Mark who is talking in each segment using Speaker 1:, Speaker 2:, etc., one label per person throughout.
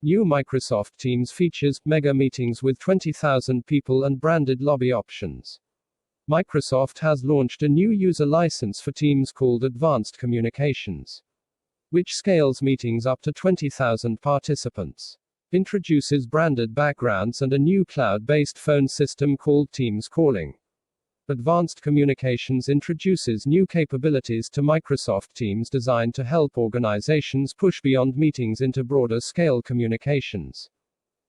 Speaker 1: New Microsoft Teams features mega meetings with 20,000 people and branded lobby options. Microsoft has launched a new user license for Teams called Advanced Communications, which scales meetings up to 20,000 participants. Introduces branded backgrounds and a new cloud-based phone system called Teams Calling. Advanced Communications introduces new capabilities to Microsoft Teams designed to help organizations push beyond meetings into broader-scale communications,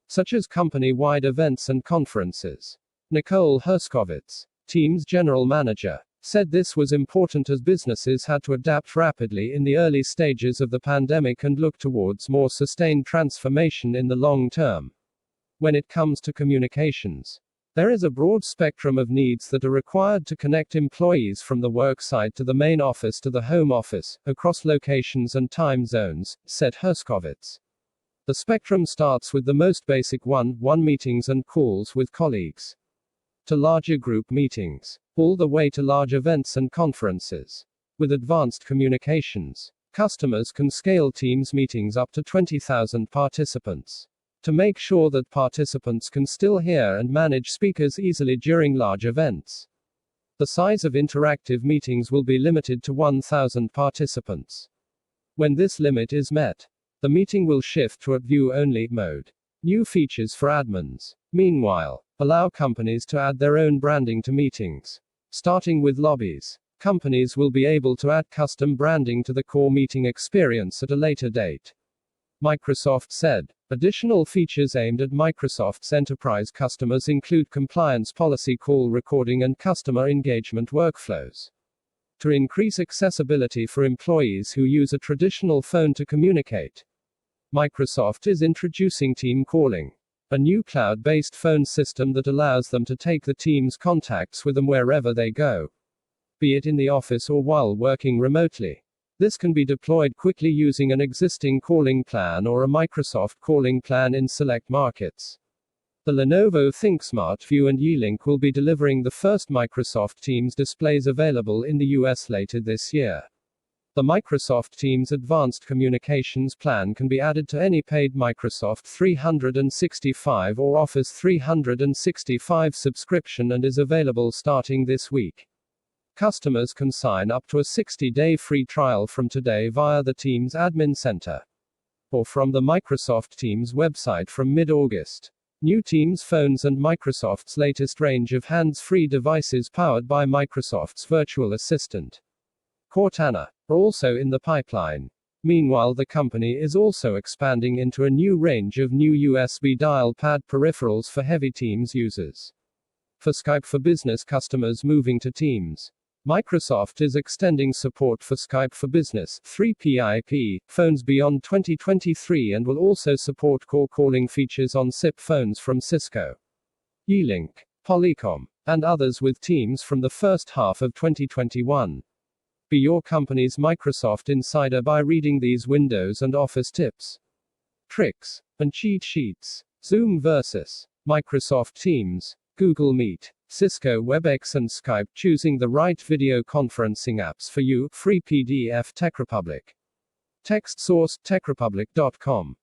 Speaker 1: such as company-wide events and conferences. Nicole Herskowitz, Teams General Manager, said this was important as businesses had to adapt rapidly in the early stages of the pandemic and look towards more sustained transformation in the long term. When it comes to communications, there is a broad spectrum of needs that are required to connect employees from the worksite to the main office to the home office, across locations and time zones, said Herskowitz. The spectrum starts with the most basic one-on-one meetings and calls with colleagues, to larger group meetings, all the way to large events and conferences. With advanced communications, customers can scale Teams meetings up to 20,000 participants, to make sure that participants can still hear and manage speakers easily during large events. The size of interactive meetings will be limited to 1,000 participants. When this limit is met, the meeting will shift to a view-only mode. New features for admins, meanwhile, allow companies to add their own branding to meetings. Starting with lobbies, companies will be able to add custom branding to the core meeting experience at a later date. Microsoft said. Additional features aimed at Microsoft's enterprise customers include compliance policy call recording and customer engagement workflows. To increase accessibility for employees who use a traditional phone to communicate, Microsoft is introducing Team Calling, a new cloud-based phone system that allows them to take the team's contacts with them wherever they go, be it in the office or while working remotely. This can be deployed quickly using an existing calling plan or a Microsoft calling plan in select markets. The Lenovo ThinkSmart View and Yealink will be delivering the first Microsoft Teams displays available in the US later this year. The Microsoft Teams Advanced Communications plan can be added to any paid Microsoft 365 or Office 365 subscription and is available starting this week. Customers can sign up to a 60-day free trial from today via the Teams Admin Center, or from the Microsoft Teams website from mid-August. New Teams phones and Microsoft's latest range of hands-free devices powered by Microsoft's virtual assistant, Cortana, are also in the pipeline. Meanwhile, the company is also expanding into a new range of new USB dial-pad peripherals for heavy Teams users. For Skype for Business customers moving to Teams, Microsoft is extending support for Skype for Business 3PIP phones beyond 2023 and will also support core calling features on SIP phones from Cisco, Yealink, Polycom, and others with Teams from the first half of 2021. Be your company's Microsoft insider by reading these Windows and Office tips, tricks, and cheat sheets. Zoom versus Microsoft Teams, Google Meet, Cisco WebEx and Skype. Choosing the right video conferencing apps for you. Free PDF. TechRepublic. Text source: techrepublic.com.